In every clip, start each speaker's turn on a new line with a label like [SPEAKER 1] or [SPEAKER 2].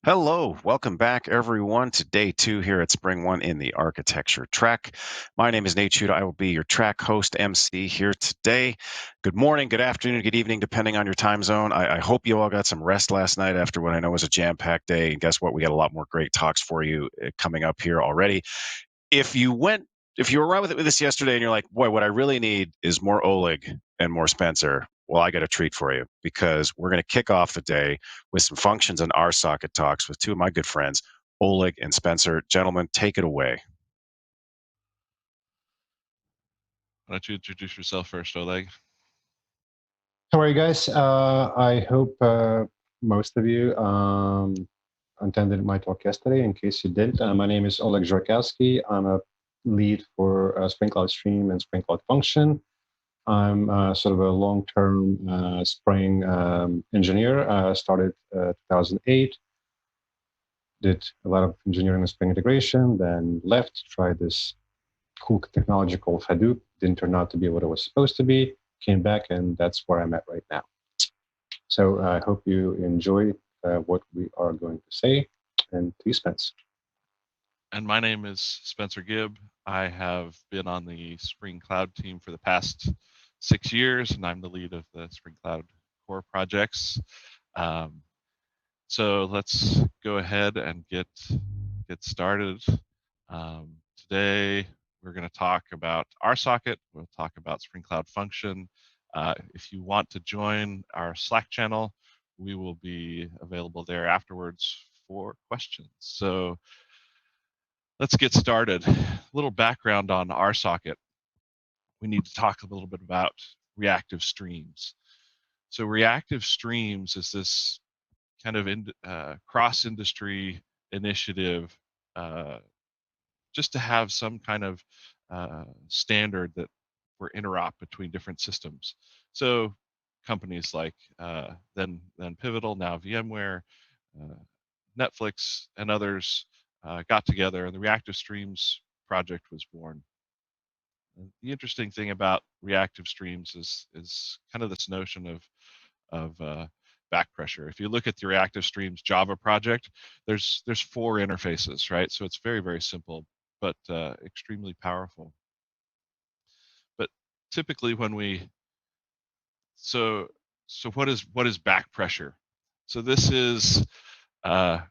[SPEAKER 1] Hello, welcome back everyone to day two here at Spring One in the architecture track. My name is Nate Schuda. I will be your track host MC here today. Good morning, good afternoon, good evening, depending on your time zone. I hope you all got some rest last night after what I know was a jam-packed day. And guess what? We got a lot more great talks for you coming up here already. If you went, if you were around with this yesterday and you're like, boy, what I really need is more Oleg and more Spencer. Well, I got a treat for you because we're going to kick off the day with some functions and RSocket talks with two of my good friends, Oleg and Spencer. Gentlemen, take it away.
[SPEAKER 2] Why don't you introduce yourself first, Oleg?
[SPEAKER 3] How are you guys? I hope most of you attended my talk yesterday. In case you didn't, my name is Oleg Zhurakousky. I'm a lead for Spring Cloud Stream and Spring Cloud Function. I'm sort of a long-term Spring engineer. Started 2008, did a lot of engineering and Spring integration, then left, tried this cool technology called Hadoop. Didn't turn out to be what it was supposed to be. Came back, and that's where I'm at right now. So I hope you enjoy what we are going to say. And to you, Spence.
[SPEAKER 2] And my name is Spencer Gibb. I have been on the Spring Cloud team for the past 6 years, and I'm the lead of the Spring Cloud core projects. So let's go ahead and get started. Today we're going to talk about RSocket. We'll talk about Spring Cloud Function. If you want to join our Slack channel, we will be available there afterwards for questions. So let's get started. A little background on RSocket. We need to talk a little bit about reactive streams. So reactive streams is this kind of cross-industry initiative just to have some kind of standard that for interop between different systems. So companies like then Pivotal, now VMware, Netflix, and others got together, and the Reactive Streams project was born. The interesting thing about reactive streams is kind of this notion of back pressure. If you look at the Reactive Streams Java project, there's 4 interfaces, right? So it's very simple, but extremely powerful. But typically when we so what is back pressure? So this is our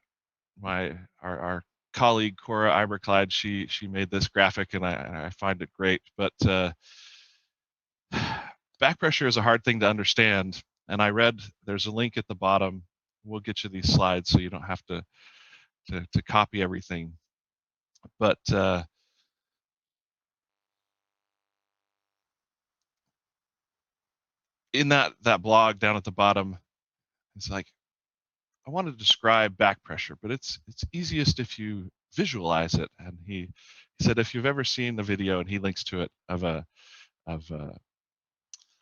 [SPEAKER 2] colleague Cora Iberclyde. She made this graphic, and I find it great. But back pressure is a hard thing to understand, and I read there's a link at the bottom. We'll get you these slides so you don't have to copy everything. But in that blog down at the bottom, it's like, I want to describe back pressure, but it's easiest if you visualize it. And he said, if you've ever seen the video, and he links to it, of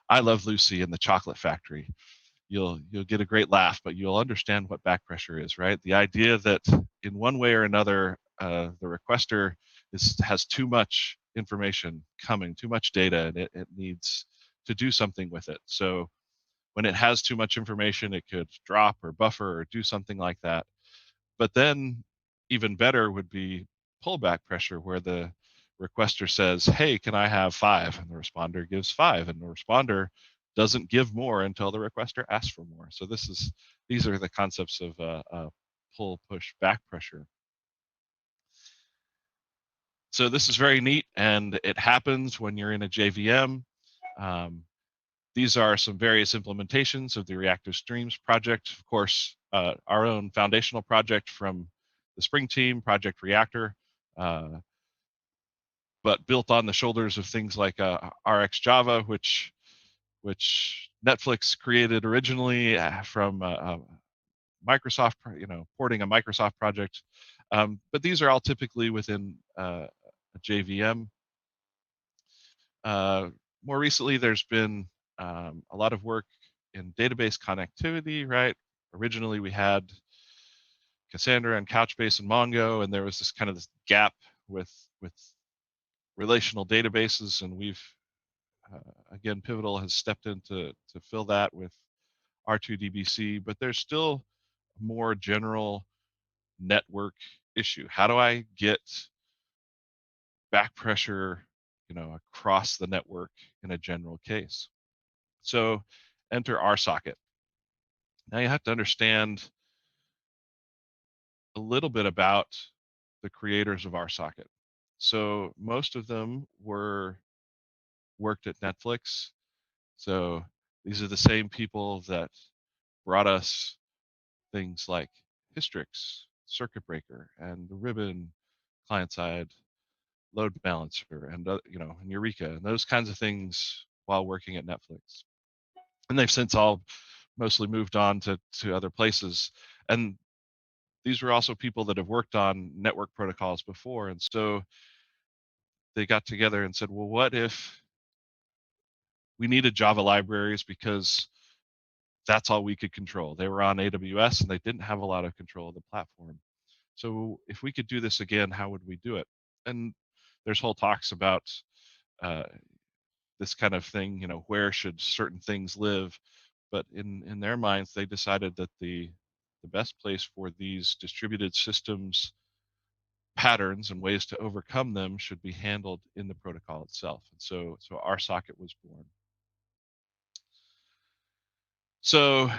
[SPEAKER 2] I Love Lucy and the Chocolate Factory, you'll get a great laugh, but you'll understand what back pressure is, right? The idea that in one way or another, the requester has too much information coming, too much data, and it needs to do something with it. So when it has too much information, it could drop or buffer or do something like that. But then even better would be pullback pressure, where the requester says, hey, can I have 5? And the responder gives 5, and the responder doesn't give more until the requester asks for more. So these are the concepts of pull, push, back pressure. So this is very neat, and it happens when you're in a JVM. These are some various implementations of the Reactive Streams project. Of course, our own foundational project from the Spring team, Project Reactor, but built on the shoulders of things like RxJava, which Netflix created originally from Microsoft, porting a Microsoft project. But these are all typically within a JVM. More recently, there's been a lot of work in database connectivity, right? Originally, we had Cassandra and Couchbase and Mongo, and there was this kind of this gap with relational databases, and we've again, Pivotal has stepped in to fill that with R2DBC, but there's still more general network issue. How do I get back pressure, across the network in a general case? So enter RSocket. Now you have to understand a little bit about the creators of RSocket. So most of them worked at Netflix. So these are the same people that brought us things like Hystrix, Circuit Breaker, and the Ribbon client-side load balancer, and and Eureka, and those kinds of things while working at Netflix. And they've since all mostly moved on to other places. And these were also people that have worked on network protocols before, and so they got together and said, well, what if we needed Java libraries because that's all we could control? They were on AWS and they didn't have a lot of control of the platform. So if we could do this again, how would we do it? And there's whole talks about uh, this kind of thing, where should certain things live? But in their minds, they decided that the best place for these distributed systems patterns and ways to overcome them should be handled in the protocol itself. And so RSocket was born. So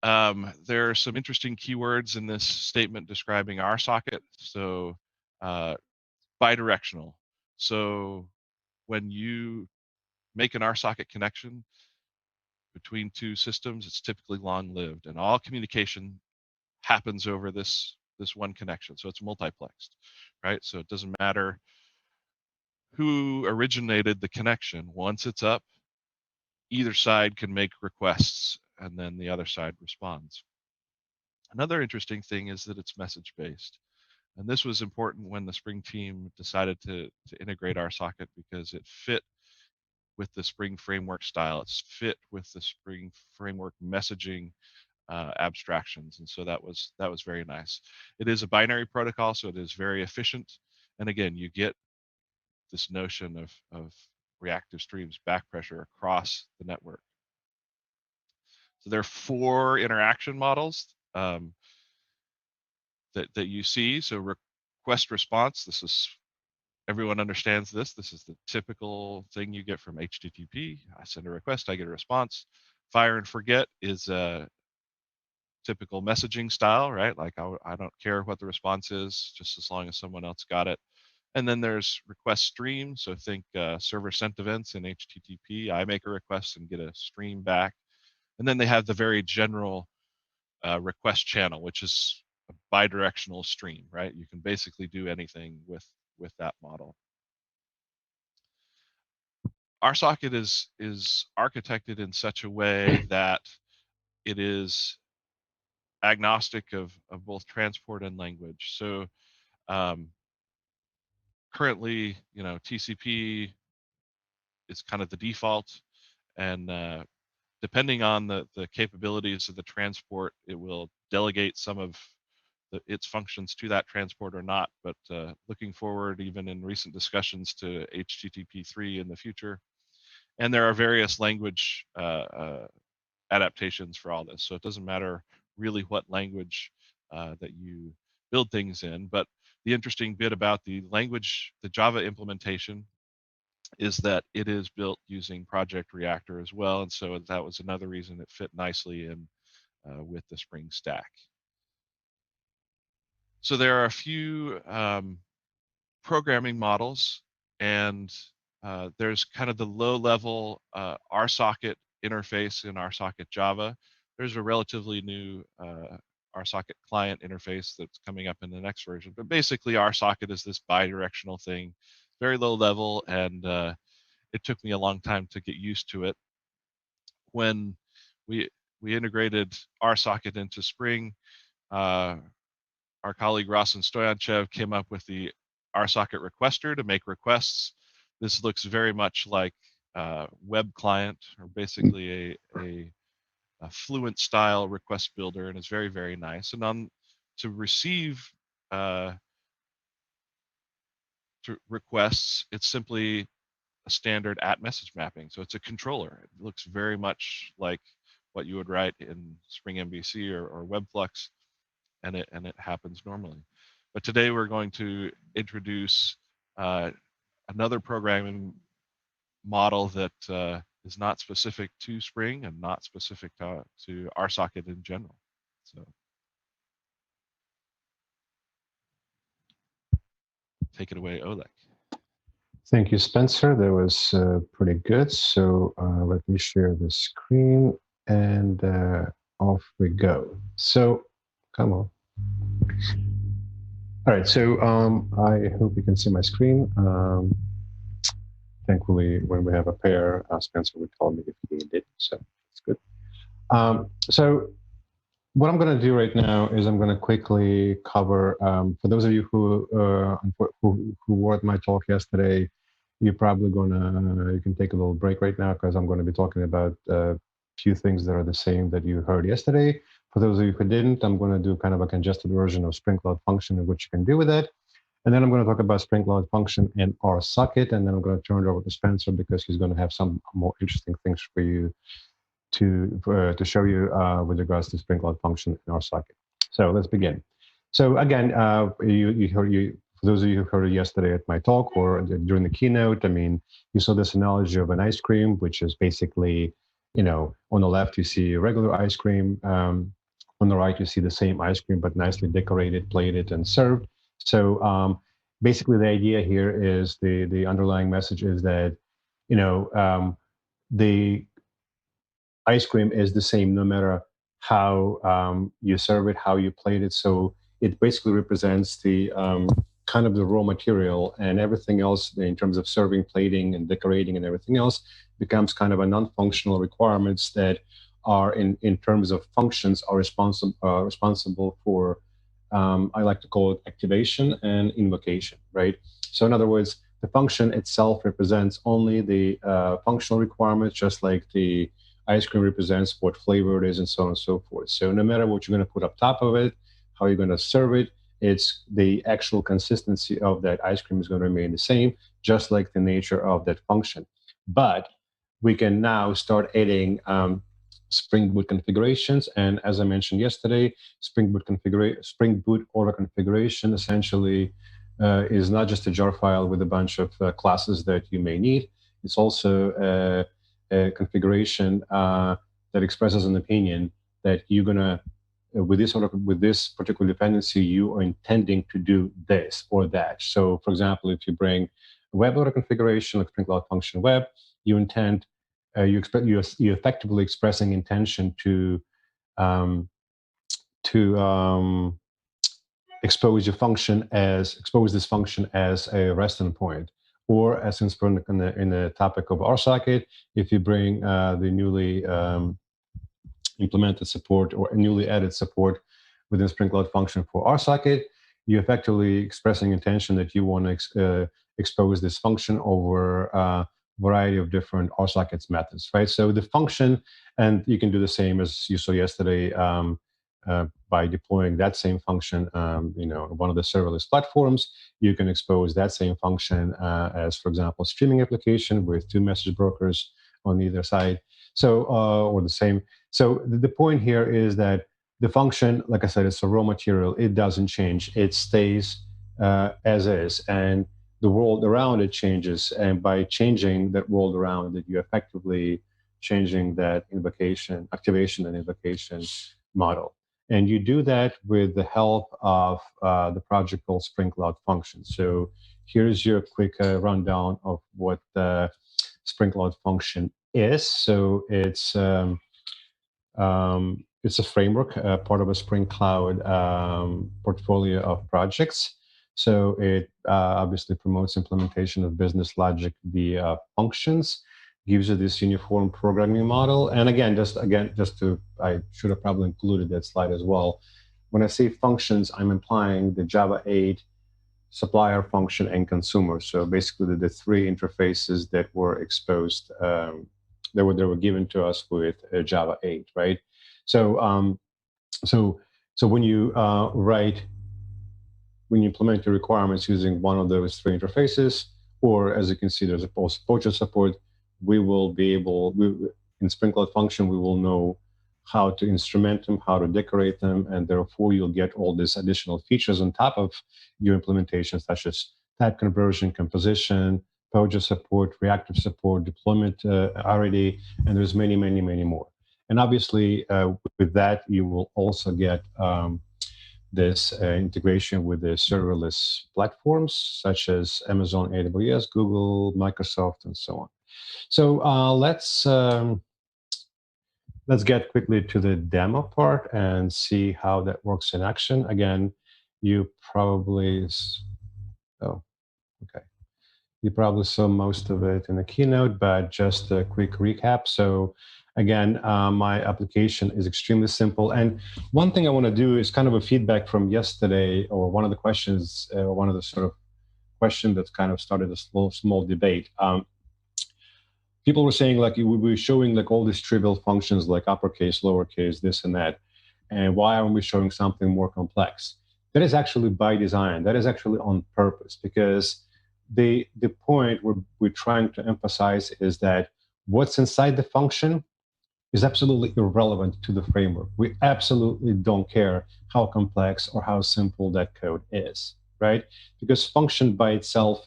[SPEAKER 2] there are some interesting keywords in this statement describing RSocket. So bidirectional. So when you make an RSocket connection between two systems, it's typically long-lived, and all communication happens over this one connection. So it's multiplexed, right? So it doesn't matter who originated the connection. Once it's up, either side can make requests, and then the other side responds. Another interesting thing is that it's message-based. And this was important when the Spring team decided to integrate RSocket, because it fit with the Spring framework style. It's fit with the Spring framework messaging abstractions, and so that was very nice. It is a binary protocol, so it is very efficient. And again, you get this notion of reactive streams back pressure across the network. So there are 4 interaction models that you see. So request response. This is, everyone understands this. This is the typical thing you get from HTTP. I send a request, I get a response. Fire and forget is a typical messaging style, right? Like I don't care what the response is, just as long as someone else got it. And then there's request stream. So think server sent events in HTTP. I make a request and get a stream back. And then they have the very general request channel, which is a bidirectional stream, right? You can basically do anything with that model. RSocket is architected in such a way that it is agnostic of both transport and language. So currently, TCP is kind of the default, and depending on the capabilities of the transport, it will delegate some of its functions to that transport or not. But looking forward, even in recent discussions, to HTTP3 in the future. And there are various language adaptations for all this. So it doesn't matter really what language that you build things in. But the interesting bit about the language, the Java implementation, is that it is built using Project Reactor as well. And so that was another reason it fit nicely in with the Spring stack. So there are a few programming models, and there's kind of the low-level RSocket interface in RSocket Java. There's a relatively new RSocket client interface that's coming up in the next version. But basically, RSocket is this bi-directional thing, very low level, and it took me a long time to get used to it. When we integrated RSocket into Spring, our colleague Rasen Stoyanchev came up with the RSocket requester to make requests. This looks very much like web client, or basically a Fluent style request builder, and is very, very nice. And to receive requests, it's simply a standard @message mapping. So it's a controller. It looks very much like what you would write in Spring MVC or WebFlux. and it happens normally. But today we're going to introduce another programming model that is not specific to Spring and not specific to RSocket in general. So take it away, Oleg.
[SPEAKER 3] Thank you, Spencer. That was pretty good. So let me share the screen and off we go. So come on. All right, so I hope you can see my screen. Thankfully, when we have a pair, Spencer would tell me if he did, so it's good. So what I'm going to do right now is I'm going to quickly cover, for those of you who were at my talk yesterday, you're probably you can take a little break right now because I'm going to be talking about a few things that are the same that you heard yesterday. For those of you who didn't, I'm going to do kind of a congested version of Spring Cloud Function and what you can do with it. And then I'm going to talk about Spring Cloud Function and RSocket, and then I'm going to turn it over to Spencer because he's going to have some more interesting things for you to show you with regards to Spring Cloud Function and RSocket. So let's begin. So again, for those of you who heard it yesterday at my talk or during the keynote, I mean, you saw this analogy of an ice cream, which is basically, on the left you see regular ice cream. On the right you see the same ice cream but nicely decorated, plated, and served. So basically, the idea here is the underlying message is that the ice cream is the same no matter how you serve it, how you plate it. So it basically represents the kind of the raw material, and everything else in terms of serving, plating, and decorating and everything else becomes kind of a non-functional requirements that are in terms of functions are responsible for I like to call it activation and invocation, right? So in other words, the function itself represents only the functional requirements, just like the ice cream represents what flavor it is and so on and so forth. So no matter what you're going to put up top of it, how you're going to serve it, it's the actual consistency of that ice cream is going to remain the same, just like the nature of that function. But we can now start adding Spring Boot configurations. And as I mentioned yesterday, Spring Boot auto configuration essentially is not just a jar file with a bunch of classes that you may need. It's also a configuration that expresses an opinion that you're gonna, with this particular dependency, you are intending to do this or that. So, for example, if you bring a web auto configuration like Spring Cloud Function Web, you intend you're effectively expressing intention to expose this function as a REST endpoint, or as in the topic of RSocket, if you bring the newly implemented support or newly added support within Spring Cloud Function for RSocket, you're effectively expressing intention that you want to expose this function over variety of different RSockets methods, right? So the function, and you can do the same as you saw yesterday by deploying that same function, one of the serverless platforms. You can expose that same function as, for example, streaming application with 2 message brokers on either side. So, or the same. So the point here is that the function, like I said, it's a raw material. It doesn't change. It stays as is, and the world around it changes. And by changing that world around it, you're effectively changing that activation and invocation model. And you do that with the help of the project called Spring Cloud Function. So here's your quick rundown of what Spring Cloud Function is. So it's a framework, part of a Spring Cloud portfolio of projects. So it obviously promotes implementation of business logic via functions, gives you this uniform programming model. And again, I should have probably included that slide as well. When I say functions, I'm implying the Java 8 supplier function and consumer. So basically the 3 interfaces that were exposed, that were given to us with Java 8, right? So so when you when you implement your requirements using one of those 3 interfaces, or as you can see, there's a post-poacher support, we will be able, in Spring Cloud Function, we will know how to instrument them, how to decorate them, and therefore you'll get all these additional features on top of your implementation, such as type conversion, composition, POJA support, reactive support, deployment already, and there's many, many, many more. And obviously, with that, you will also get this integration with the serverless platforms, such as Amazon AWS, Google, Microsoft, and so on. So let's get quickly to the demo part and see how that works in action. Again, you probably, oh, okay. You probably saw most of it in the keynote, but just a quick recap. So again, my application is extremely simple. And one thing I want to do is kind of a feedback from yesterday, or one of the questions, one of the sort of question that kind of started a small debate. People were saying, like, we were showing like all these trivial functions like uppercase, lowercase, this and that. And why aren't we showing something more complex? That is actually by design. That is actually on purpose, because the point we're trying to emphasize is that what's inside the function is absolutely irrelevant to the framework. We absolutely don't care how complex or how simple that code is, right? Because function by itself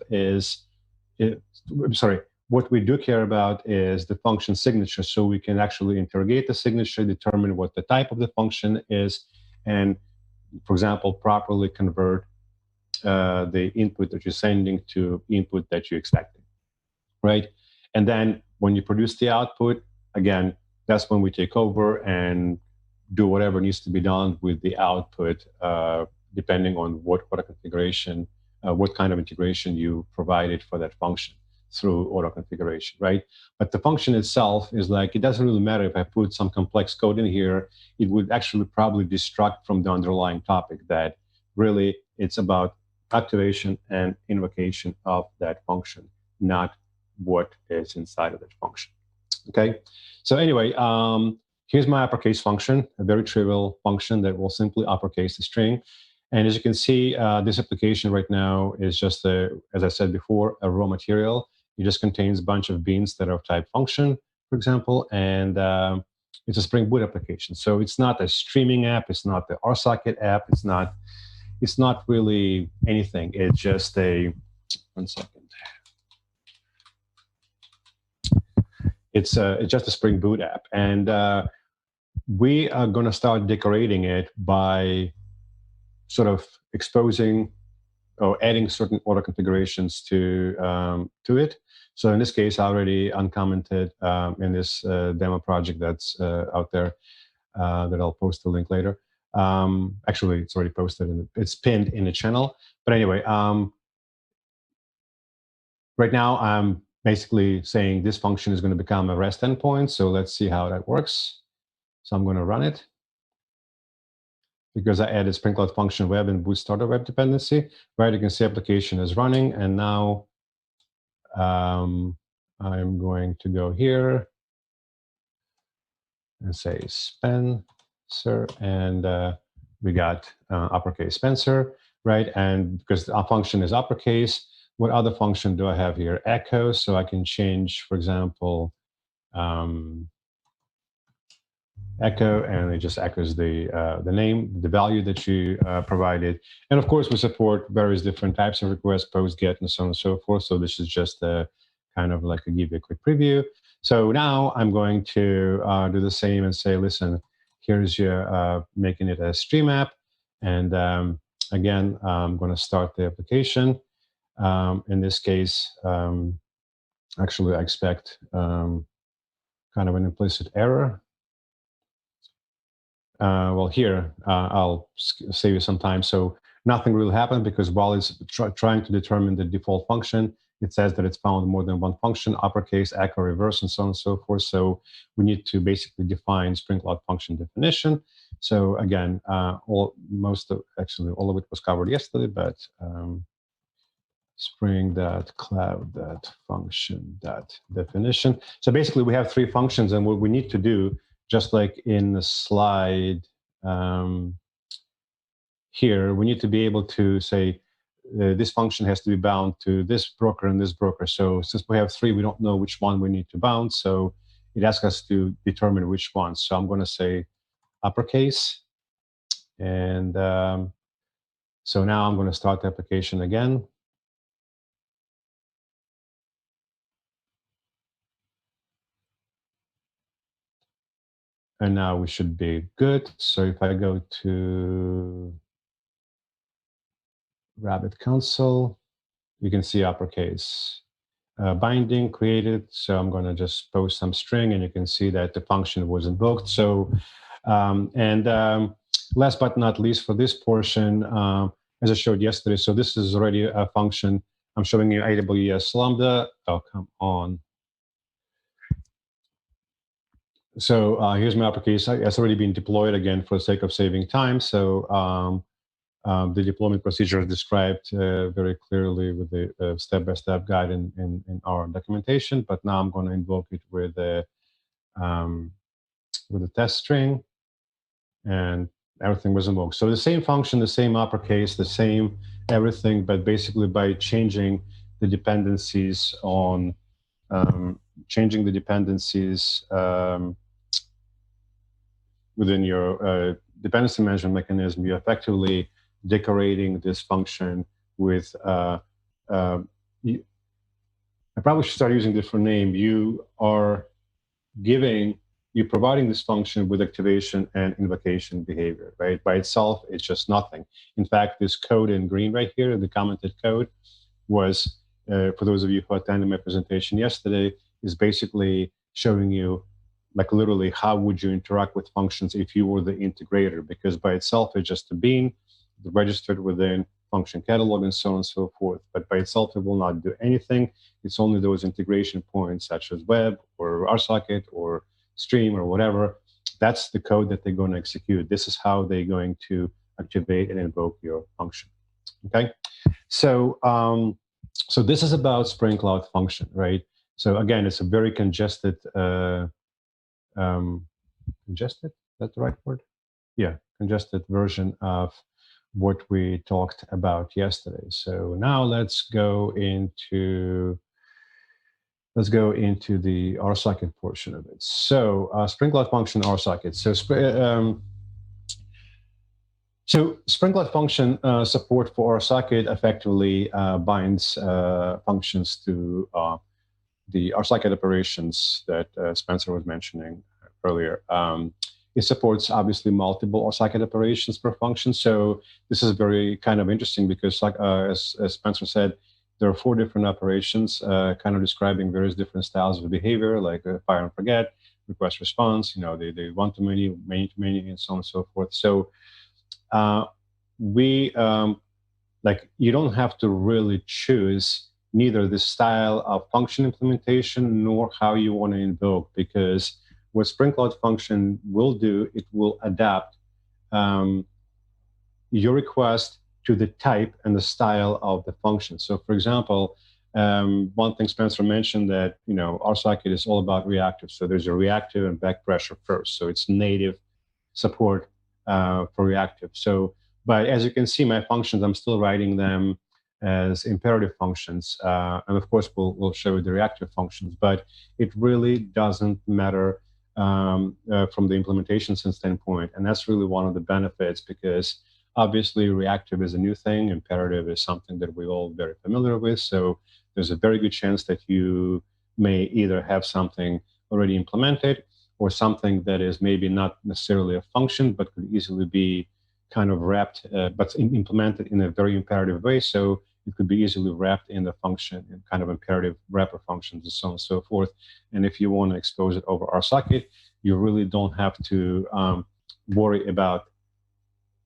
[SPEAKER 3] what we do care about is the function signature, so we can actually interrogate the signature, determine what the type of the function is, and, for example, properly convert the input that you're sending to input that you're expecting, right? And then when you produce the output, again, that's when we take over and do whatever needs to be done with the output, depending on what configuration, what kind of integration you provided for that function through auto configuration, right? But the function itself is like, it doesn't really matter if I put some complex code in here, it would actually probably distract from the underlying topic that really it's about activation and invocation of that function, not what is inside of that function. Okay, so anyway, here's my uppercase function, a very trivial function that will simply uppercase the string. And as you can see, this application right now is just, as I said before, a raw material. It just contains a bunch of beans that are of type function, for example, and it's a Spring Boot application. So it's not a streaming app, it's not the RSocket app, it's not really anything. It's just one second. It's just a Spring Boot app. And we are going to start decorating it by sort of exposing or adding certain auto configurations to it. So in this case, I already uncommented in this demo project that's out there that I'll post the link later. Actually, it's already posted, it's pinned in the channel. But anyway, right now I'm basically saying this function is going to become a REST endpoint. So let's see how that works. So I'm going to run it, because I added Spring Cloud Function Web and Boot Starter Web dependency. Right, you can see application is running, and now I'm going to go here and say Spencer, and we got uppercase Spencer, right? And because our function is uppercase, what other function do I have here? Echo, so I can change, for example, echo, and it just echoes the name, the value that you provided. And of course, we support various different types of requests, post, get, and so on and so forth. So this is just a kind of like give you a quick preview. So now I'm going to do the same and say, listen, here's your making it a stream app. And again, I'm going to start the application. In this case, actually, I expect kind of an implicit error. Well, here, I'll save you some time. So nothing will happen, because while it's trying to determine the default function, it says that it's found more than one function, uppercase, echo, reverse, and so on and so forth. So we need to basically define Spring Cloud function definition. So again, all of it was covered yesterday, but spring.cloud.function.definition. So basically, we have three functions, and what we need to do, just like in the slide here, we need to be able to say this function has to be bound to this broker and this broker. So since we have three, we don't know which one we need to bound. So it asks us to determine which one. So I'm going to say uppercase. And so now I'm going to start the application again. And now we should be good. So if I go to Rabbit console, you can see uppercase. Binding created. So I'm going to just post some string, and you can see that the function was invoked. So, last but not least for this portion, as I showed yesterday, so this is already a function. I'm showing you AWS Lambda. Oh, come on. So here's my uppercase. It's already been deployed again for the sake of saving time. So the deployment procedure is described very clearly with the step-by-step guide in our documentation. But now I'm going to invoke it with a test string, and everything was invoked. So the same function, the same uppercase, the same everything, but basically by changing the dependencies on within your dependency management mechanism, you're effectively decorating this function with, I probably should start using a different name. You're providing this function with activation and invocation behavior, right? By itself, it's just nothing. In fact, this code in green right here, the commented code, was, for those of you who attended my presentation yesterday, is basically showing you, like literally, how would you interact with functions if you were the integrator? Because by itself, it's just a bean registered within function catalog and so on and so forth. But by itself, it will not do anything. It's only those integration points, such as web or RSocket or stream or whatever. That's the code that they're going to execute. This is how they're going to activate and invoke your function. Okay, so so this is about Spring Cloud Function, right? So again, it's a very congested. Congested? Is that the right word? Yeah, congested version of what we talked about yesterday. So now let's go into the RSocket portion of it. So Spring Cloud Function RSocket. So Spring Cloud Function support for RSocket effectively binds functions to the RSocket operations that Spencer was mentioning earlier. It supports obviously multiple RSocket operations per function. So this is very kind of interesting because, like as Spencer said, there are 4 different operations kind of describing various different styles of behavior, like fire and forget, request response. They one to many, many to many, and so on and so forth. So you don't have to really choose neither the style of function implementation nor how you want to invoke, because what Spring Cloud Function will do, it will adapt your request to the type and the style of the function. So, for example, one thing Spencer mentioned that RSocket is all about reactive. So there's a reactive and back pressure first. So it's native support for reactive. So, but as you can see, my functions, I'm still writing them as imperative functions. And of course, we'll show you the reactive functions, but it really doesn't matter from the implementation standpoint. And that's really one of the benefits, because obviously reactive is a new thing. Imperative is something that we're all very familiar with. So there's a very good chance that you may either have something already implemented or something that is maybe not necessarily a function, but could easily be kind of wrapped, but implemented in a very imperative way. So it could be easily wrapped in the function, in kind of imperative wrapper functions, and so on and so forth. And if you want to expose it over RSocket, you really don't have to worry about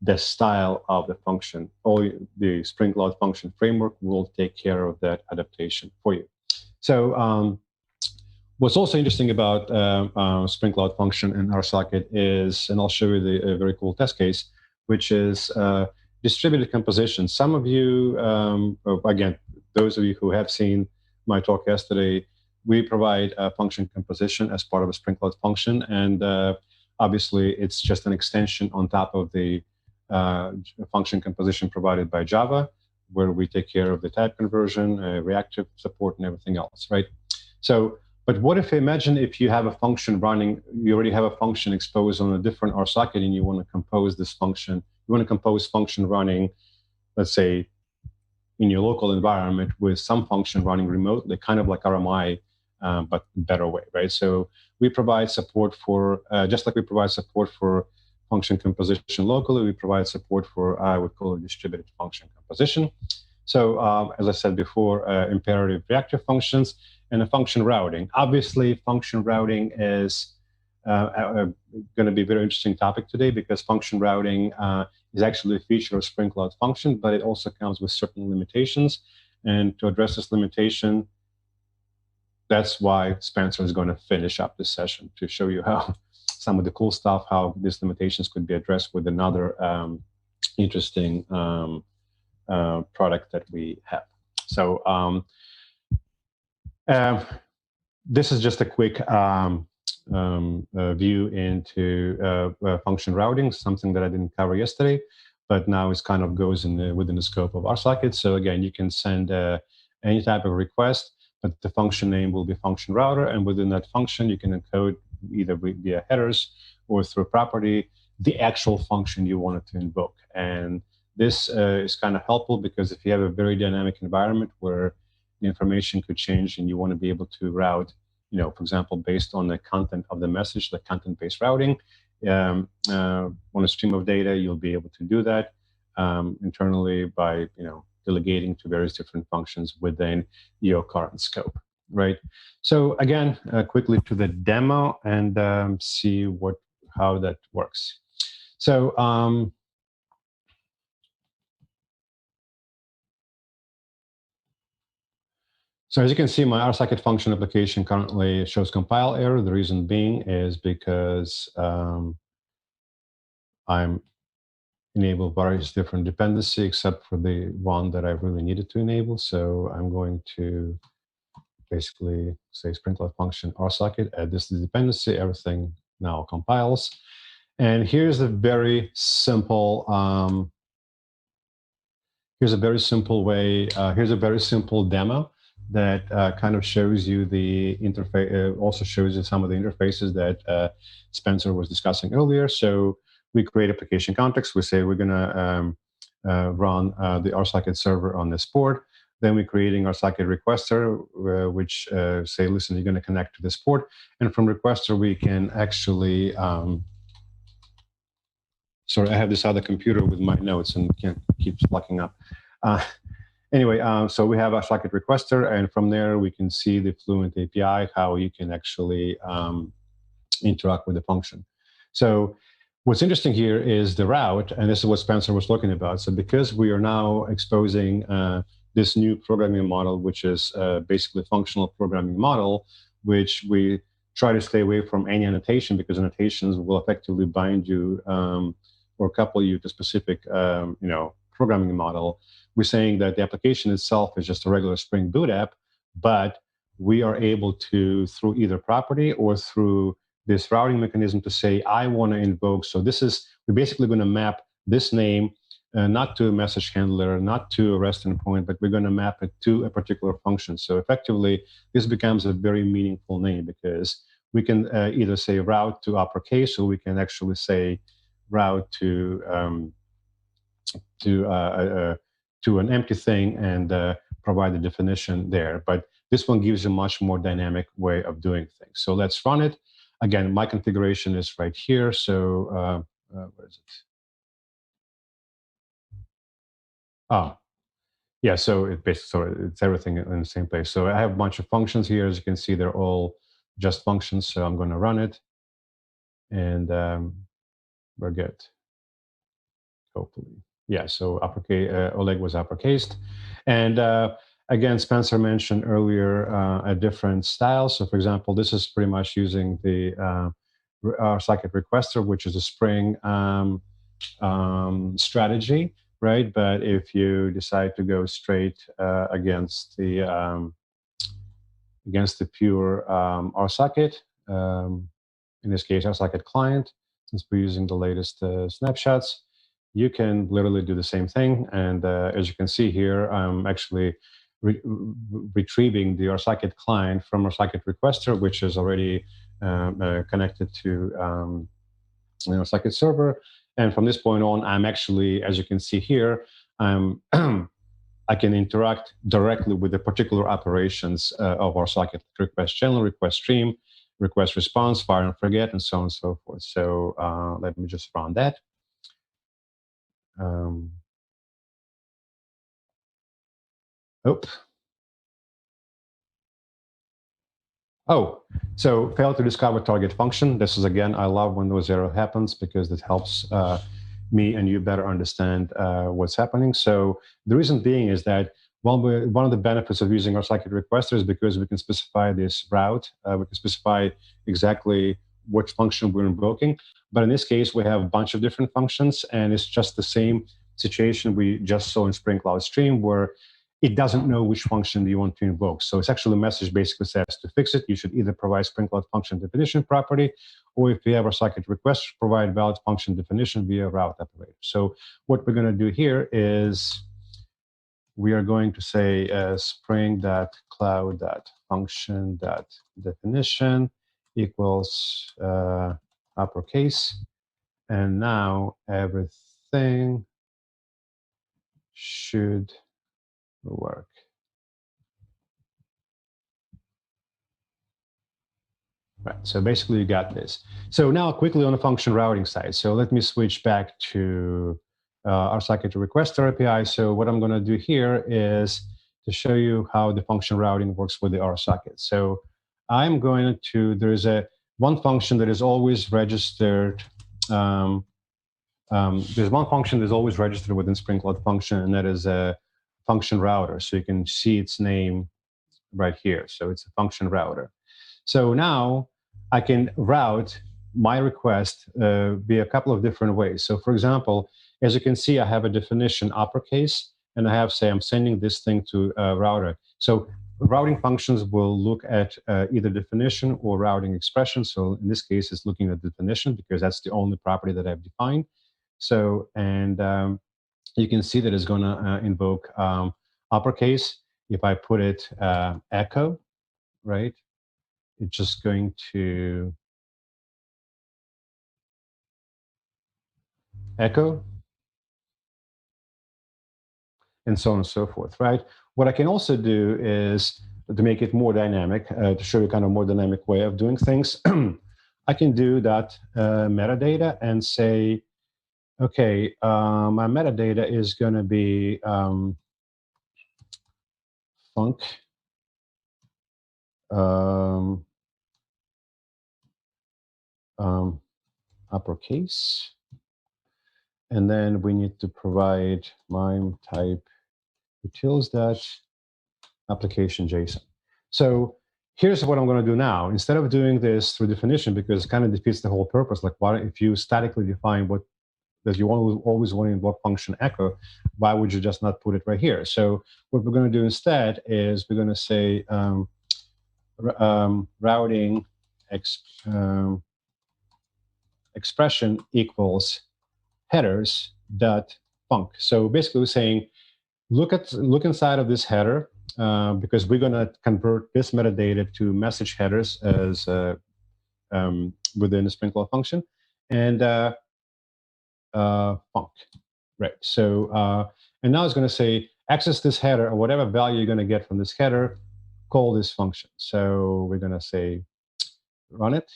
[SPEAKER 3] the style of the function. The Spring Cloud Function framework will take care of that adaptation for you. So what's also interesting about Spring Cloud Function and RSocket is, and I'll show you a very cool test case, which is distributed composition. Some of you, again, those of you who have seen my talk yesterday, we provide a function composition as part of a Spring Cloud Function. And obviously, it's just an extension on top of the function composition provided by Java, where we take care of the type conversion, reactive support, and everything else, right? So, But what if, imagine if you have a function running, you already have a function exposed on a different RSocket, and you want to compose this function. You want to compose function running, let's say, in your local environment with some function running remotely, kind of like RMI, but better way, right? So we provide support for, just like we provide support for function composition locally, we provide support for, I would call it distributed function composition. So as I said before, imperative reactive functions and the function routing. Obviously, function routing is going to be a very interesting topic today, because function routing is actually a feature of Spring Cloud Function, but it also comes with certain limitations. And to address this limitation, that's why Spencer is going to finish up this session to show you how some of the cool stuff, how these limitations could be addressed with another interesting product that we have. So this is just a quick view into function routing, something that I didn't cover yesterday, but now it kind of goes in within the scope of RSocket. So again, you can send any type of request, but the function name will be function router, and within that function, you can encode either via headers or through property the actual function you wanted to invoke. And this is kind of helpful, because if you have a very dynamic environment where the information could change and you want to be able to route, for example, based on the content of the message, the content-based routing, on a stream of data, you'll be able to do that internally by, delegating to various different functions within your current scope, right? So again, quickly to the demo and see how that works. So so as you can see, my RSocket function application currently shows compile error. The reason being is because I'm enable various different dependency, except for the one that I really needed to enable. So I'm going to basically say Spring Cloud function RSocket, add this dependency, everything now compiles. And here's a very simple here's a very simple way, here's a very simple demo that kind of shows you the interface, also shows you some of the interfaces that Spencer was discussing earlier. So we create application context. We say we're going to run the RSocket server on this port. Then we're creating RSocket requester, which say, listen, you're going to connect to this port. And from requester, we can actually, sorry, I have this other computer with my notes and keeps locking up. Anyway, so we have RSocket requester, and from there we can see the Fluent API, how you can actually interact with the function. So what's interesting here is the route, and this is what Spencer was talking about. So because we are now exposing this new programming model, which is basically a functional programming model, which we try to stay away from any annotation, because annotations will effectively bind you or couple you to specific programming model. We're saying that the application itself is just a regular Spring Boot app, but we are able to, through either property or through this routing mechanism, to say, I want to invoke. So this is, we're basically going to map this name not to a message handler, not to a REST endpoint, but we're going to map it to a particular function. So effectively, this becomes a very meaningful name, because we can either say route to uppercase, or we can actually say route to an empty thing and provide the definition there. But this one gives a much more dynamic way of doing things. So let's run it. Again, my configuration is right here. So where is it? Oh, yeah. So it's everything in the same place. So I have a bunch of functions here. As you can see, they're all just functions. So I'm going to run it, and we're good. Hopefully. Yeah, so uppercase, Oleg was uppercased. And again, Spencer mentioned earlier a different style. So for example, this is pretty much using the RSocket requester, which is a Spring strategy, right? But if you decide to go straight against the pure RSocket, in this case, RSocket client, since we're using the latest snapshots, you can literally do the same thing. And as you can see here, I'm actually retrieving the RSocket client from RSocket requester, which is already connected to RSocket server. And from this point on, I'm actually, as you can see here, I can interact directly with the particular operations of RSocket: request channel, request stream, request response, fire and forget, and so on and so forth. So let me just run that. Oh, so fail to discover target function. This is, again, I love when those error happens because it helps me and you better understand what's happening. So the reason being is that one of the benefits of using RSocket requester is because we can specify this route. We can specify exactly which function we're invoking. But in this case, we have a bunch of different functions, and it's just the same situation we just saw in Spring Cloud Stream, where it doesn't know which function do you want to invoke. So it's actually a message basically says to fix it, you should either provide Spring Cloud function definition property, or if you have a RSocket request, provide valid function definition via route operator. So what we're going to do here is we are going to say spring.cloud.function.definition equals uppercase. And now everything should work. Right, so basically you got this. So now quickly on the function routing side. So let me switch back to RSocket requester API. So what I'm going to do here is to show you how the function routing works with the RSocket. So I'm going to, there's one function that is always registered. There's one function that's always registered within Spring Cloud function, and that is a function router. So you can see its name right here. So it's a function router. So now I can route my request via a couple of different ways. So for example, as you can see, I have a definition uppercase, and I have, say, I'm sending this thing to a router. So routing functions will look at either definition or routing expression. So in this case, it's looking at definition because that's the only property that I've defined. So, and you can see that it's going to invoke uppercase. If I put it echo, right? It's just going to echo, and so on and so forth, right? What I can also do is, to make it more dynamic, to show you kind of more dynamic way of doing things, I can do that metadata and say, okay, my metadata is going to be func uppercase, and then we need to provide MIME type utils that application JSON. So here's what I'm going to do now. Instead of doing this through definition, because it kind of defeats the whole purpose, like why, if you statically define what does you always want to invoke function echo, why would you just not put it right here? So what we're going to do instead is we're going to say routing expression equals headers dot func. So basically we're saying, look inside of this header, because we're going to convert this metadata to message headers as within the Spring Cloud function, and func, right? So and now it's going to say access this header, or whatever value you're going to get from this header, call this function. So we're going to say run it,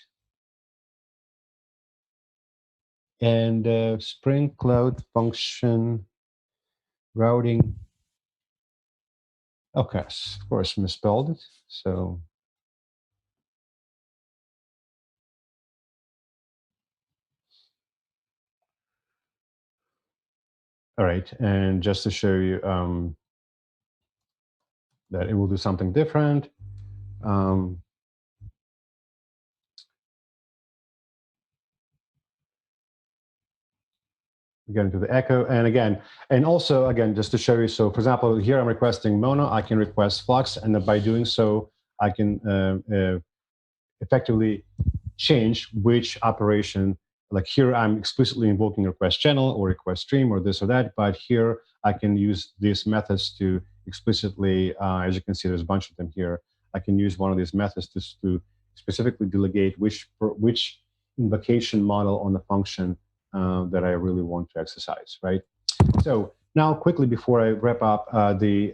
[SPEAKER 3] and Spring Cloud function routing. Okay, of course, misspelled it. So all right, and just to show you that it will do something different, we get into the echo, and again, and also again, just to show you. So, for example, here I'm requesting mono. I can request flux, and by doing so, I can effectively change which operation. Like here, I'm explicitly invoking request channel or request stream or this or that, but here I can use these methods to explicitly, as you can see, there's a bunch of them here. I can use one of these methods to specifically delegate which invocation model on the function that I really want to exercise, right? So now quickly before I wrap up the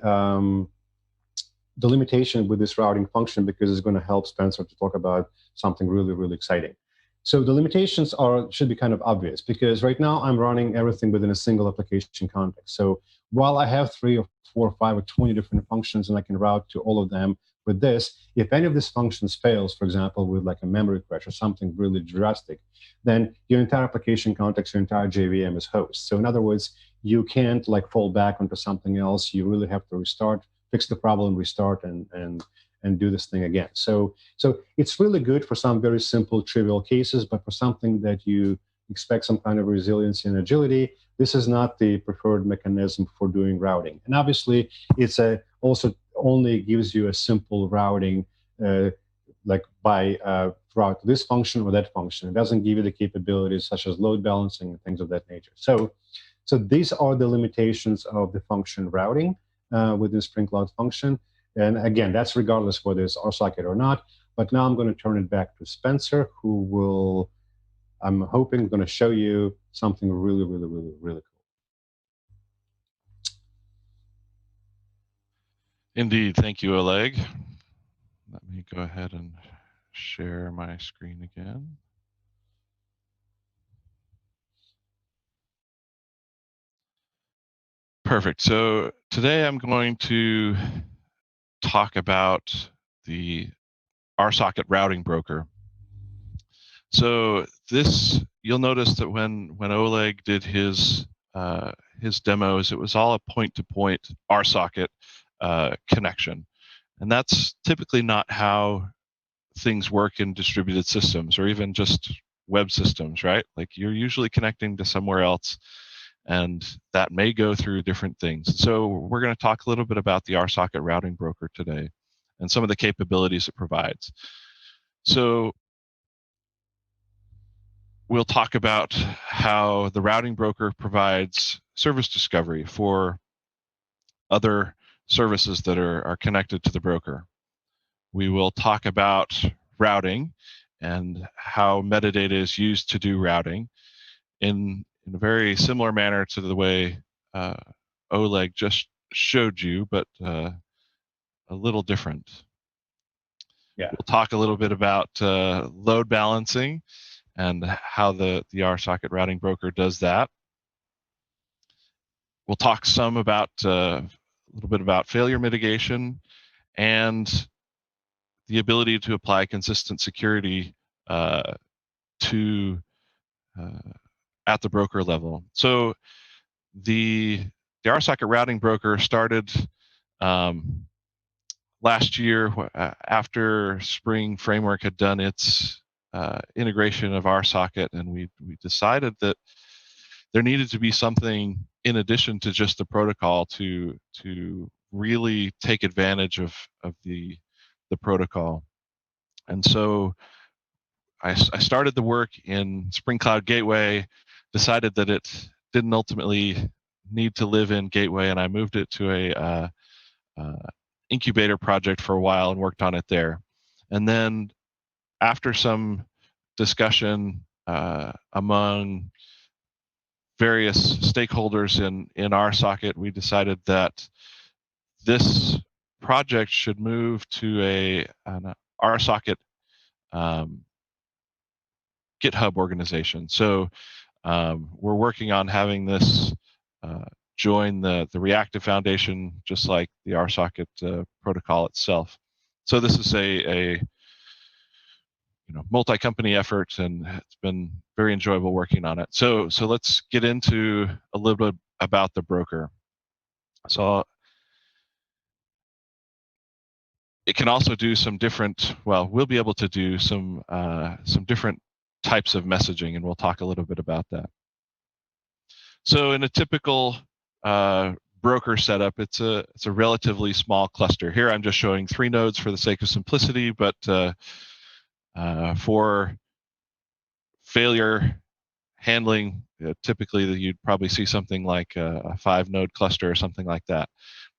[SPEAKER 3] limitation with this routing function, because it's going to help Spencer to talk about something really, really exciting. So the limitations should be kind of obvious, because right now I'm running everything within a single application context. So while I have 3 or 4 or 5 or 20 different functions and I can route to all of them with this, if any of these functions fails, for example, with like a memory crash or something really drastic, then your entire application context, your entire JVM is host. So in other words, you can't like fall back onto something else. You really have to restart, fix the problem, restart, and do this thing again. So it's really good for some very simple, trivial cases, but for something that you expect some kind of resiliency and agility, this is not the preferred mechanism for doing routing. And obviously, it's also only gives you a simple routing, like by route this function or that function. It doesn't give you the capabilities such as load balancing and things of that nature. So these are the limitations of the function routing within Spring Cloud Function. And again, that's regardless whether it's RSocket or not. But now I'm going to turn it back to Spencer, who will, I'm hoping, going to show you something really, really, really, really cool.
[SPEAKER 2] Indeed. Thank you, Oleg. Let me go ahead and share my screen again. Perfect. So today I'm going to talk about the RSocket Routing Broker. So this, you'll notice that when Oleg did his demos, it was all a point-to-point RSocket connection, and that's typically not how things work in distributed systems or even just web systems, right? Like you're usually connecting to somewhere else, and that may go through different things. So we're going to talk a little bit about the RSocket Routing Broker today and some of the capabilities it provides. So we'll talk about how the routing broker provides service discovery for other services that are connected to the broker. We will talk about routing and how metadata is used to do routing in a very similar manner to the way Oleg just showed you, but a little different.
[SPEAKER 3] Yeah.
[SPEAKER 2] We'll talk a little bit about load balancing and how the RSocket Routing Broker does that. We'll talk some about a little bit about failure mitigation and the ability to apply consistent security at the broker level. So the RSocket Routing Broker started last year after Spring Framework had done its integration of RSocket, and we decided that there needed to be something in addition to just the protocol to really take advantage of the protocol. And so I started the work in Spring Cloud Gateway, decided that it didn't ultimately need to live in Gateway, and I moved it to a incubator project for a while and worked on it there. And then after some discussion among various stakeholders in RSocket, we decided that this project should move to an RSocket GitHub organization. So we're working on having this join the Reactive Foundation, just like the RSocket protocol itself. So this is a multi-company effort, and it's been very enjoyable working on it. So let's get into a little bit about the broker. So it can also do some different, well, we'll be able to do some different types of messaging, and we'll talk a little bit about that. So in a typical broker setup, it's a relatively small cluster. Here I'm just showing 3 nodes for the sake of simplicity, but for failure handling, typically you'd probably see something like a 5-node cluster or something like that.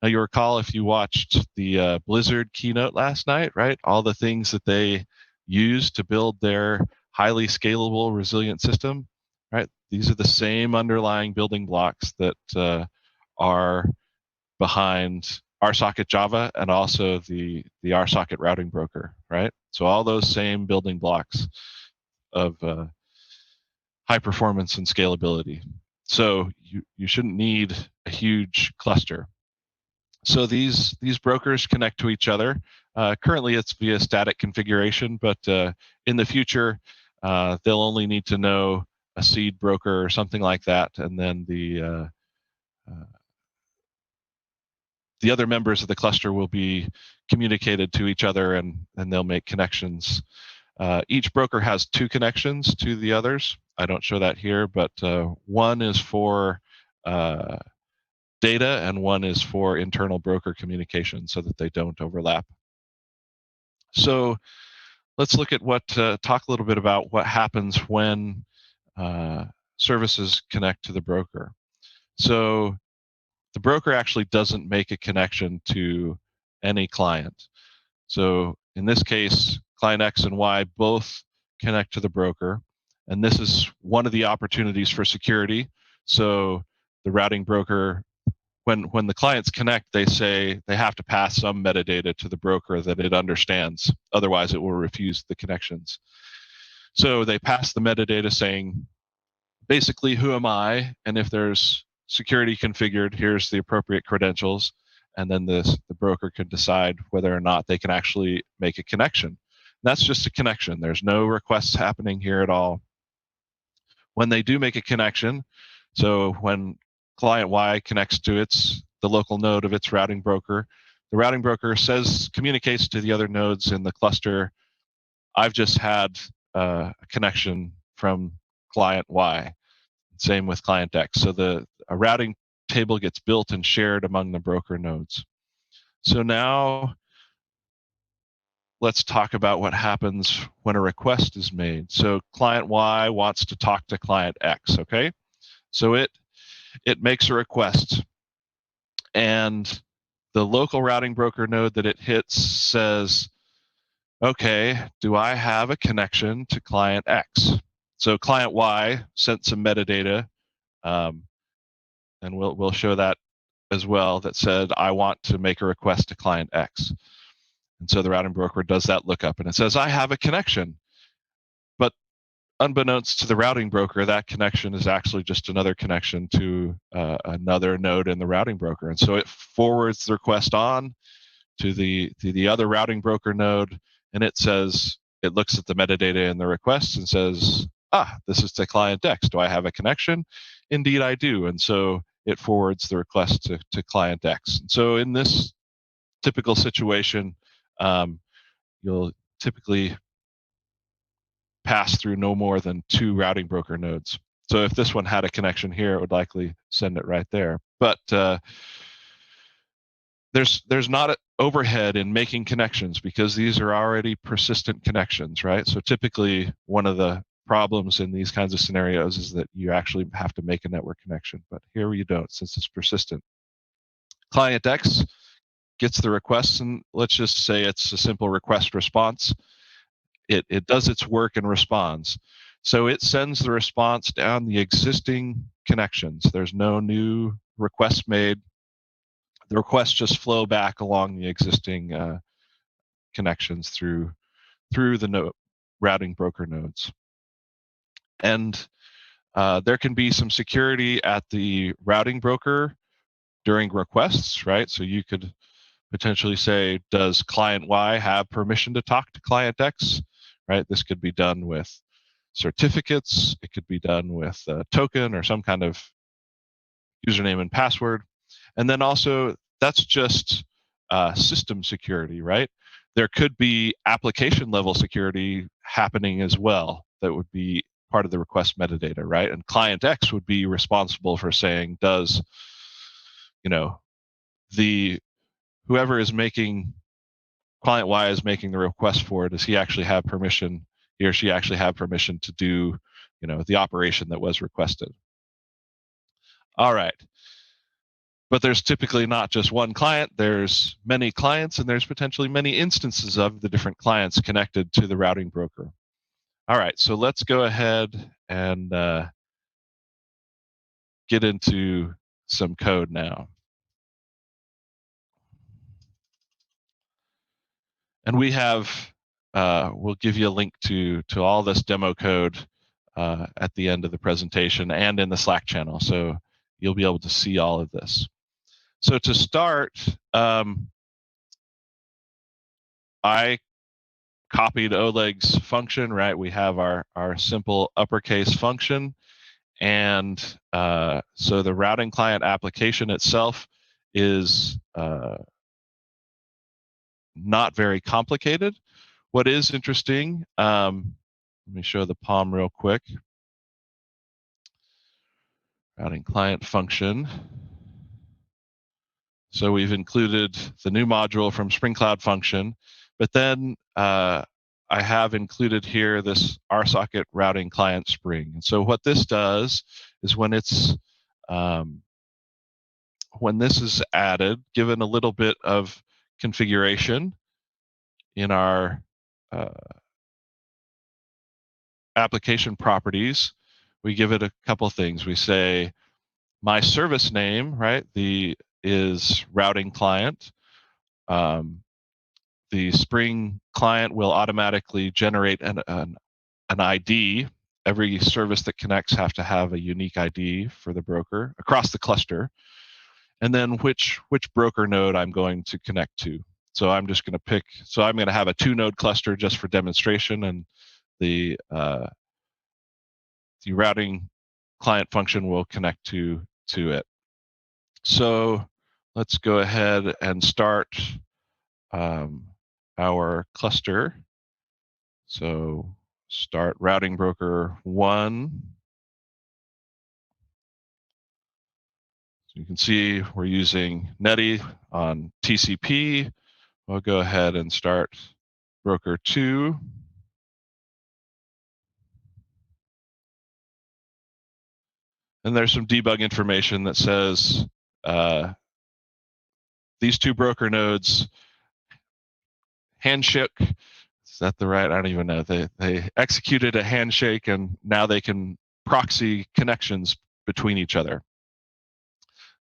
[SPEAKER 2] Now you recall if you watched the Blizzard keynote last night, right? All the things that they use to build their highly scalable, resilient system, right? These are the same underlying building blocks that are behind RSocket Java and also the RSocket Routing Broker, right? So all those same building blocks of high performance and scalability. So you shouldn't need a huge cluster. So these brokers connect to each other. Currently, it's via static configuration, but in the future, they'll only need to know a seed broker or something like that, and then the other members of the cluster will be communicated to each other, and they'll make connections. Each broker has 2 connections to the others. I don't show that here, but one is for data and one is for internal broker communication so that they don't overlap. So let's look at talk a little bit about what happens when services connect to the broker. So the broker actually doesn't make a connection to any client. So in this case, client X and Y both connect to the broker. And this is one of the opportunities for security. So the routing broker, when the clients connect, they say they have to pass some metadata to the broker that it understands. Otherwise, it will refuse the connections. So they pass the metadata saying, basically, who am I? And if there's security configured, here's the appropriate credentials. And then the broker can decide whether or not they can actually make a connection. That's just a connection. There's no requests happening here at all. When they do make a connection, so when client Y connects to the local node of its routing broker, the routing broker communicates to the other nodes in the cluster, I've just had a connection from client Y. Same with client X. So a routing table gets built and shared among the broker nodes. So now let's talk about what happens when a request is made. So client Y wants to talk to client X, okay? So it makes a request, and the local routing broker node that it hits says, okay, do I have a connection to client X? So client Y sent some metadata, and we'll show that as well, that said, I want to make a request to client X. And so the routing broker does that lookup, and it says, I have a connection. But unbeknownst to the routing broker, that connection is actually just another connection to another node in the routing broker. And so it forwards the request on to the other routing broker node, and it looks at the metadata in the request and says, this is to client X. Do I have a connection? Indeed, I do. And so it forwards the request to client X. And so in this typical situation, you'll typically pass through no more than 2 routing broker nodes. So if this one had a connection here, it would likely send it right there. But there's not an overhead in making connections because these are already persistent connections, right? So typically one of the problems in these kinds of scenarios is that you actually have to make a network connection, but here you don't since it's persistent. Client X gets the request, and let's just say it's a simple request response. It does its work and responds. So it sends the response down the existing connections. There's no new requests made. The requests just flow back along the existing connections through the routing broker nodes. And there can be some security at the routing broker during requests, right? So you could potentially say, does client Y have permission to talk to client X? Right? This could be done with certificates. It could be done with a token or some kind of username and password. And then also, that's just system security, right? There could be application level security happening as well that would be part of the request metadata, right? And client X would be responsible for saying, does, whoever is making, client Y is making the request for, does he actually have permission, he or she actually have permission to do the operation that was requested. All right. But there's typically not just one client, there's many clients, and there's potentially many instances of the different clients connected to the routing broker. All right, so let's go ahead and get into some code now. And we have, we'll give you a link to all this demo code at the end of the presentation and in the Slack channel, so you'll be able to see all of this. So to start, I copied Oleg's function, right? We have our simple uppercase function. And so the routing client application itself is not very complicated. What is interesting, let me show the POM real quick. Routing client function. So we've included the new module from Spring Cloud Function, but then I have included here this RSocket Routing Client Spring. And so what this does is when this is added, given a little bit of configuration in our application properties, we give it a couple things. We say my service name, right, is routing client. The Spring client will automatically generate an ID. Every service that connects have to have a unique ID for the broker across the cluster. And then which broker node I'm going to connect to. So I'm just going to pick, so I'm going to have a 2-node cluster just for demonstration, and the routing client function will connect to it. So let's go ahead and start our cluster. So start routing broker 1. So you can see we're using Netty on TCP. We'll go ahead and start broker 2. And there's some debug information that says these 2 broker nodes handshake. Is that the right? I don't even know. They executed a handshake, and now they can proxy connections between each other.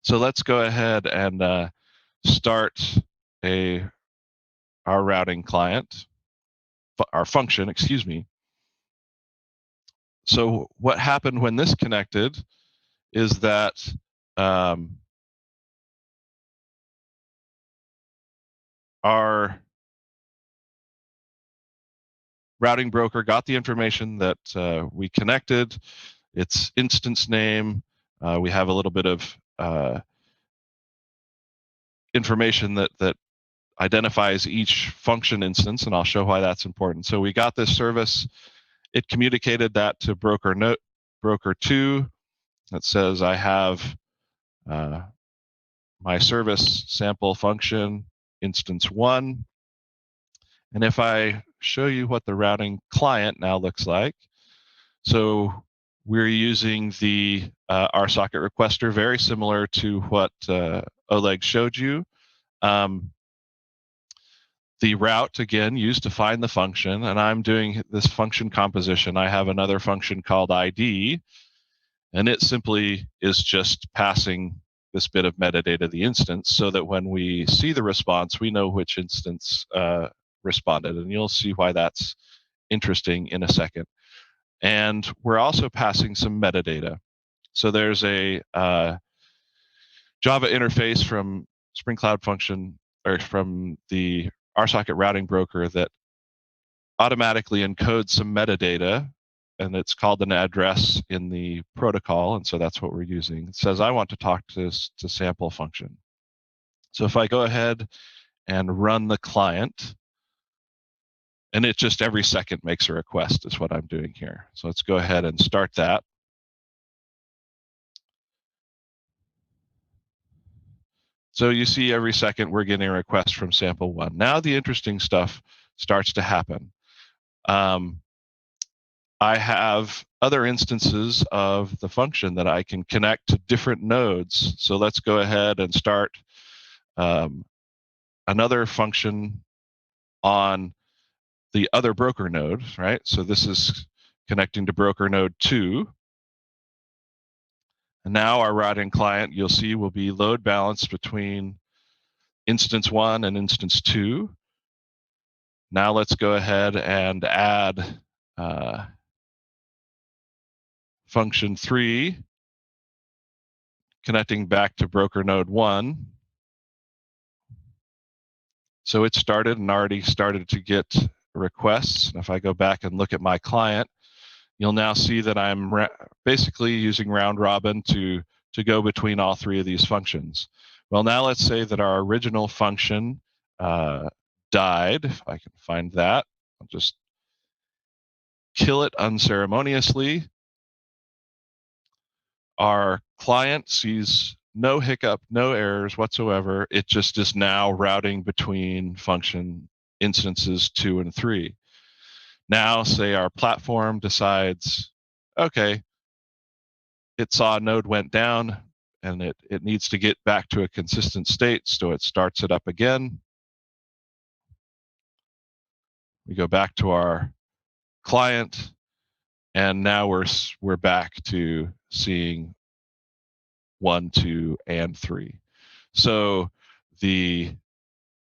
[SPEAKER 2] So let's go ahead and start our routing client, our function, excuse me. So what happened when this connected is that our routing broker got the information that we connected, its instance name. We have a little bit of information that identifies each function instance, and I'll show why that's important. So we got this service. It communicated that to broker 2 that says I have my service sample function instance 1. And if I show you what the routing client now looks like, so we're using the RSocket requester, very similar to what Oleg showed you. The route, again, used to find the function, and I'm doing this function composition. I have another function called ID, and it simply is just passing this bit of metadata to the instance so that when we see the response, we know which instance responded, and you'll see why that's interesting in a second. And we're also passing some metadata. So there's a Java interface from Spring Cloud Function, or from the RSocket Routing Broker, that automatically encodes some metadata, and it's called an address in the protocol, and so that's what we're using. It says I want to talk to sample function. So if I go ahead and run the client, and it just every second makes a request is what I'm doing here. So let's go ahead and start that. So you see every second we're getting a request from sample 1. Now the interesting stuff starts to happen. I have other instances of the function that I can connect to different nodes. So let's go ahead and start another function on the other broker node, right? So this is connecting to broker node 2. And now our routing client, you'll see, will be load balanced between instance 1 and instance 2. Now let's go ahead and add function 3, connecting back to broker node 1. So it started and already started to get requests. And if I go back and look at my client, you'll now see that I'm basically using round robin to go between all three of these functions. Well, now let's say that our original function died. If I can find that, I'll just kill it unceremoniously. Our client sees no hiccup, no errors whatsoever. It just is now routing between function instances 2 and 3. Now, say our platform decides, okay, it saw a node went down and it needs to get back to a consistent state, so it starts it up again. We go back to our client, and now we're back to seeing 1, 2, and 3. So the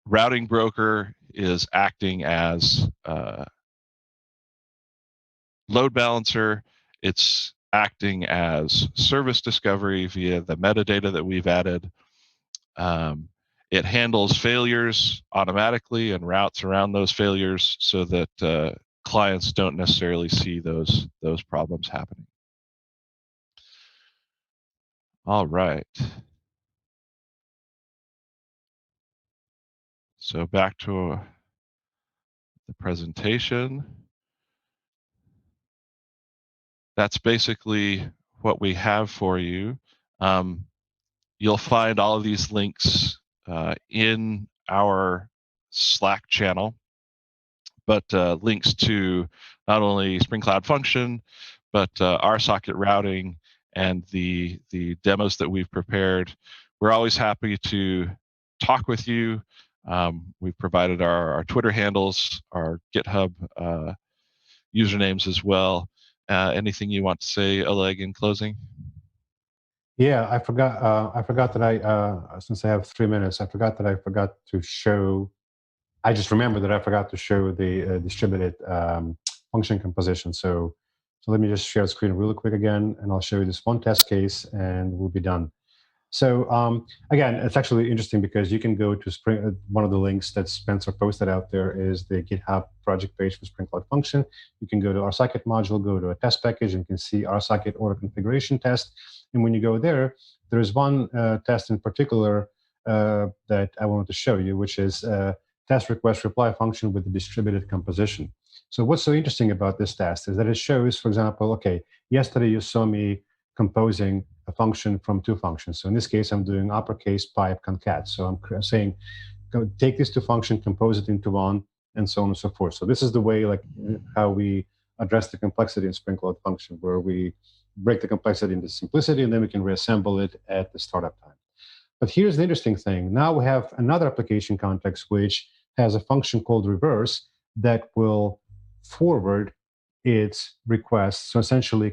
[SPEAKER 2] routing broker is acting as a load balancer. It's acting as service discovery via the metadata that we've added. It handles failures automatically and routes around those failures so that clients don't necessarily see those problems happening. All right. So back to the presentation. That's basically what we have for you. You'll find all of these links in our Slack channel, but links to not only Spring Cloud Function, but RSocket routing and the demos that we've prepared. We're always happy to talk with you. We've provided our Twitter handles, our GitHub usernames as well. Anything you want to say, Oleg, in closing?
[SPEAKER 3] Yeah, I forgot. I forgot that since I have 3 minutes, I forgot to show. I just remembered that I forgot to show the distributed function composition. So let me just share the screen really quick again, and I'll show you this one test case, and we'll be done. So again, it's actually interesting because you can go to Spring. One of the links that Spencer posted out there is the GitHub project page for Spring Cloud Function. You can go to RSocket module, go to a test package, and you can see RSocket order configuration test. And when you go there, there is one test in particular that I wanted to show you, which is test request reply function with the distributed composition. So what's so interesting about this test is that it shows, for example, okay, yesterday you saw me composing a function from two functions. So in this case, I'm doing uppercase pipe concat. So I'm saying, go take these two functions, compose it into one, and so on and so forth. So this is the way, like, how we address the complexity in Spring Cloud Function, where we break the complexity into simplicity, and then we can reassemble it at the startup time. But here's the interesting thing. Now we have another application context which has a function called reverse that will forward its request. So essentially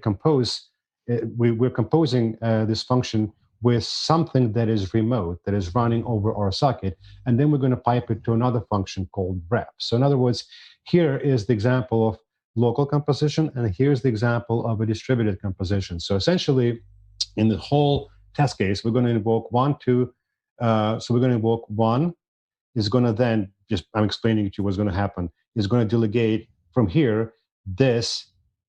[SPEAKER 3] we're composing this function with something that is remote, that is running over our socket, and then we're going to pipe it to another function called wrap. So in other words, here is the example of local composition, and here's the example of a distributed composition. So essentially, in the whole test case, we're going to invoke one, two. So we're going to invoke one, is going to then, just I'm explaining to you what's going to happen, is going to delegate from here. This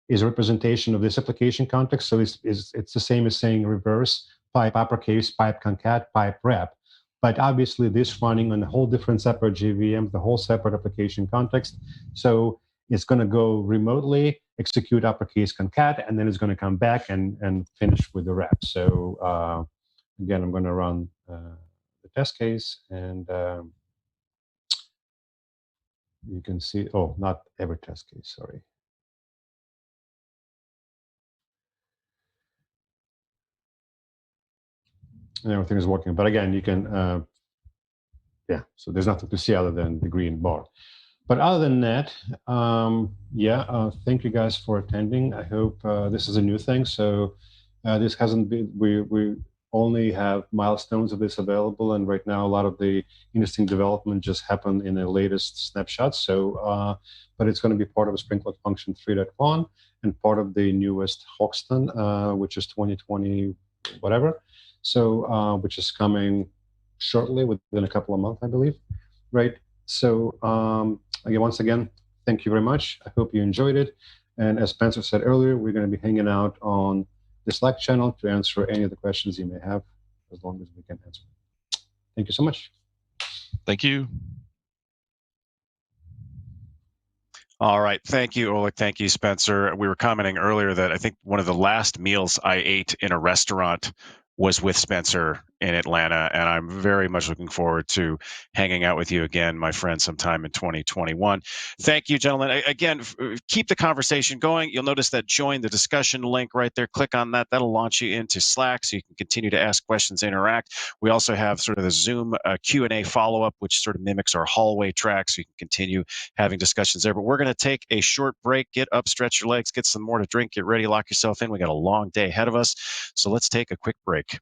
[SPEAKER 3] is a representation of this application context. So it's the same as saying reverse, pipe uppercase, pipe concat, pipe wrap. But obviously this running on a whole different separate JVM, the whole separate application context. So it's going to go remotely, execute uppercase concat, and then it's going to come back and finish with the wrap. So again, I'm going to run the test case, and you can see, oh, not every test case, sorry. and everything is working. But again, you can, yeah, so there's nothing to see other than the green bar. But other than that, thank you guys for attending. I hope this is a new thing. So this hasn't been, we only have milestones of this available. And right now, a lot of the interesting development just happened in the latest snapshots. So, but it's going to be part of a Spring Cloud Function 3.1 and part of the newest Hoxton, which is 2020, whatever. So, which is coming shortly, within a couple of months, I believe. Right. So, again, once again, thank you very much. I hope you enjoyed it. And as Spencer said earlier, we're going to be hanging out on the Slack channel to answer any of the questions you may have, as long as we can answer them. Thank you so much.
[SPEAKER 2] Thank you.
[SPEAKER 1] All right. Thank you, Oleg. Thank you, Spencer. We were commenting earlier that I think one of the last meals I ate in a restaurant was with Spencer in Atlanta, and I'm very much looking forward to hanging out with you again, my friend, sometime in 2021. Thank you, gentlemen. Again, keep the conversation going. You'll notice that join the discussion link right there. Click on that. That'll launch you into Slack so you can continue to ask questions, interact. We also have sort of the Zoom Q&A follow-up, which sort of mimics our hallway track, so you can continue having discussions there. But we're going to take a short break. Get up, stretch your legs, get some more to drink, get ready, lock yourself in. We got a long day ahead of us. So let's take a quick break.